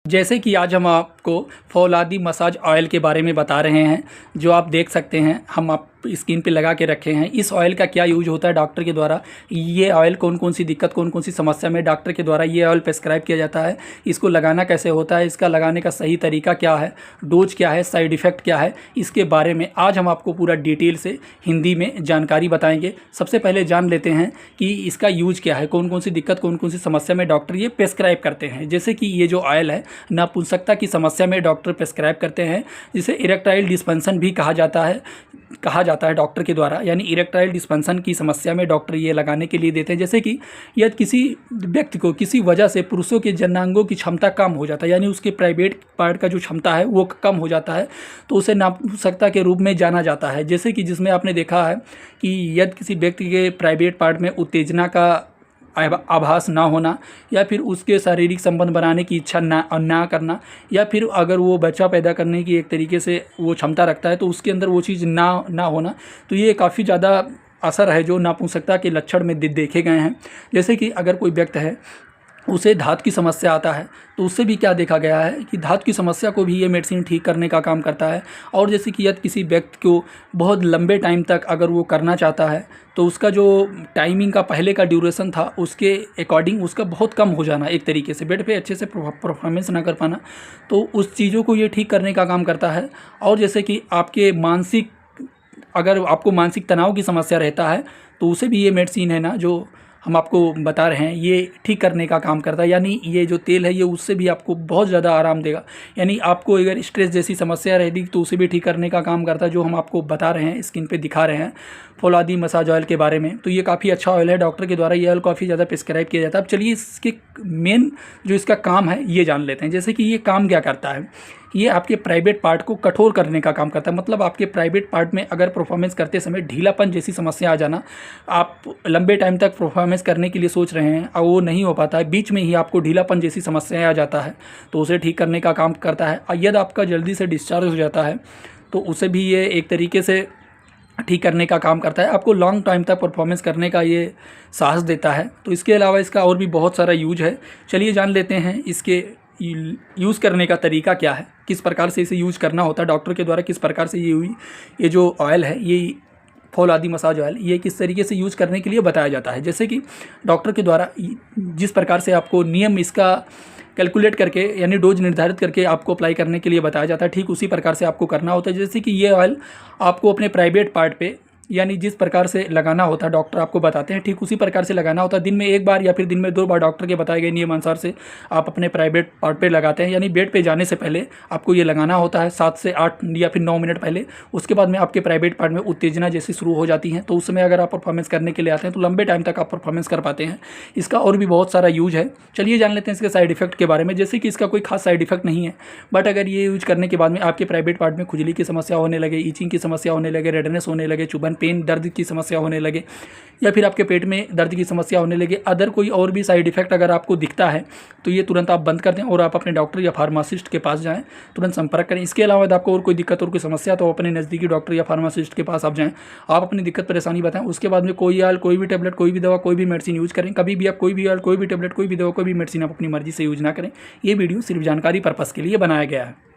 जैसे कि आज हम आपको फौलादी मसाज ऑयल के बारे में बता रहे हैं, जो आप देख सकते हैं हम आप स्किन पे लगा के रखे हैं। इस ऑयल का क्या यूज होता है डॉक्टर के द्वारा, ये ऑयल कौन कौन सी दिक्कत कौन कौन सी समस्या में डॉक्टर के द्वारा ये ऑयल प्रेस्क्राइब किया जाता है, इसको लगाना कैसे होता है, इसका लगाने का सही तरीका क्या है, डोज क्या है, साइड इफ़ेक्ट क्या है, इसके बारे में आज हम आपको पूरा डिटेल से हिंदी में जानकारी बताएंगे। सबसे पहले जान लेते हैं कि इसका यूज क्या है, कौन कौन सी दिक्कत कौन कौन सी समस्या में डॉक्टर ये प्रेस्क्राइब करते हैं। जैसे कि ये जो ऑयल है नपुंसकता की समस्या में डॉक्टर प्रेस्क्राइब करते हैं, जिसे इरेक्टाइल डिस्फंक्शन भी कहा जाता है डॉक्टर के द्वारा। यानी इरेक्टाइल डिस्फंक्शन की समस्या में डॉक्टर ये लगाने के लिए देते हैं। जैसे कि यदि किसी व्यक्ति को किसी वजह से पुरुषों के जननांगों की क्षमता कम हो जाता है, यानी उसके प्राइवेट पार्ट का जो क्षमता है वो कम हो जाता है, तो उसे नपुंसकता के रूप में जाना जाता है। जैसे कि जिसमें आपने देखा है कि यदि किसी व्यक्ति के प्राइवेट पार्ट में उत्तेजना का आभास ना होना, या फिर उसके शारीरिक संबंध बनाने की इच्छा ना करना, या फिर अगर वो बच्चा पैदा करने की एक तरीके से वो क्षमता रखता है तो उसके अंदर वो चीज़ ना होना, तो ये काफ़ी ज़्यादा असर है जो नपुंसकता के लक्षण में देखे गए हैं। जैसे कि अगर कोई व्यक्ति है उसे धात की समस्या आता है, तो उससे भी क्या देखा गया है कि धात की समस्या को भी ये मेडिसिन ठीक करने का काम करता है। और जैसे कि यदि किसी व्यक्ति को बहुत लंबे टाइम तक अगर वो करना चाहता है, तो उसका जो टाइमिंग का पहले का ड्यूरेशन था उसके अकॉर्डिंग उसका बहुत कम हो जाना, एक तरीके से बेड पे अच्छे से परफॉर्मेंस ना कर पाना, तो उस चीज़ों को ये ठीक करने का काम करता है। और जैसे कि आपके अगर आपको मानसिक तनाव की समस्या रहता है, तो उसे भी ये मेडिसिन है ना जो हम आपको बता रहे हैं ये ठीक करने का काम करता है। यानी ये जो तेल है ये उससे भी आपको बहुत ज़्यादा आराम देगा। यानी आपको अगर स्ट्रेस जैसी समस्या रहेगी तो उसे भी ठीक करने का काम करता है, जो हम आपको बता रहे हैं, स्किन पे दिखा रहे हैं फौलादी मसाज ऑयल के बारे में। तो ये काफ़ी अच्छा ऑयल है, डॉक्टर के द्वारा ये ऑयल काफ़ी ज़्यादा प्रिस्क्राइब किया जाता है। अब चलिए इसके मेन जो इसका काम है ये जान लेते हैं। जैसे कि ये काम क्या करता है, ये आपके प्राइवेट पार्ट को कठोर करने का काम करता है। मतलब आपके प्राइवेट पार्ट में अगर परफॉर्मेंस करते समय ढीलापन जैसी समस्या आ जाना, आप लंबे टाइम तक परफॉर्मेंस करने के लिए सोच रहे हैं और वो नहीं हो पाता है, बीच में ही आपको ढीलापन जैसी समस्याएं आ जाता है, तो उसे ठीक करने का काम करता है। और यदि आपका जल्दी से डिस्चार्ज हो जाता है तो उसे भी ये एक तरीके से ठीक करने का काम करता है। आपको लॉन्ग टाइम तक परफॉर्मेंस करने का ये साहस देता है। तो इसके अलावा इसका और भी बहुत सारा यूज है। चलिए जान लेते हैं इसके यूज़ करने का तरीका क्या है, किस प्रकार से इसे यूज करना होता है डॉक्टर के द्वारा, किस प्रकार से ये जो ऑयल है ये फौलादी मसाज ऑयल ये किस तरीके से यूज़ करने के लिए बताया जाता है। जैसे कि डॉक्टर के द्वारा जिस प्रकार से आपको नियम इसका कैलकुलेट करके यानी डोज निर्धारित करके आपको अप्लाई करने के लिए बताया जाता है, ठीक उसी प्रकार से आपको करना होता है। जैसे कि ये ऑयल आपको अपने प्राइवेट पार्ट पे यानी जिस प्रकार से लगाना होता है डॉक्टर आपको बताते हैं, ठीक उसी प्रकार से लगाना होता है। दिन में एक बार या फिर दिन में 2 बार डॉक्टर के बताए गए नियम अनुसार से आप अपने प्राइवेट पार्ट पे लगाते हैं। यानी बेड पे जाने से पहले आपको ये लगाना होता है 7 से 8 या फिर 9 मिनट पहले। उसके बाद में आपके प्राइवेट पार्ट में उत्तेजना जैसी शुरू हो जाती है, तो उस समय अगर आप परफॉर्मेंस करने के लिए आते हैं तो लंबे टाइम तक आप परफॉर्मेंस कर पाते हैं। इसका और भी बहुत सारा यूज है। चलिए जान लेते हैं इसके साइड इफेक्ट के बारे में। जैसे कि इसका कोई खास साइड इफेक्ट नहीं है, बट अगर ये यूज करने के बाद में आपके प्राइवेट पार्ट में खुजली की समस्या होने लगे, ईचिंग की समस्या होने लगे, रेडनेस होने लगे, चुभन पेन दर्द की समस्या होने लगे, या फिर आपके पेट में दर्द की समस्या होने लगे, अदर कोई और भी साइड इफेक्ट अगर आपको दिखता है तो ये तुरंत आप बंद कर दें और आप अपने डॉक्टर या फार्मासिस्ट के पास जाएं, तुरंत संपर्क करें। इसके अलावा यदि आपको और कोई दिक्कत और कोई समस्या तो अपने नज़दीकी डॉक्टर या फार्मासिस्ट के पास आप जाएं, आप अपनी दिक्कत परेशानी बताएं। उसके बाद में कोई ऑयल, कोई भी टेबलेट, कोई भी दवा, कोई भी मेडिसिन यूज करें। कभी भी आप कोई भी ऑयल, कोई भी टेबलेट, कोई भी दवा, कोई भी मेडिसिन आप अपनी मर्जी से यूज ना करें। ये वीडियो सिर्फ जानकारी पर्पज़ के लिए बनाया गया है।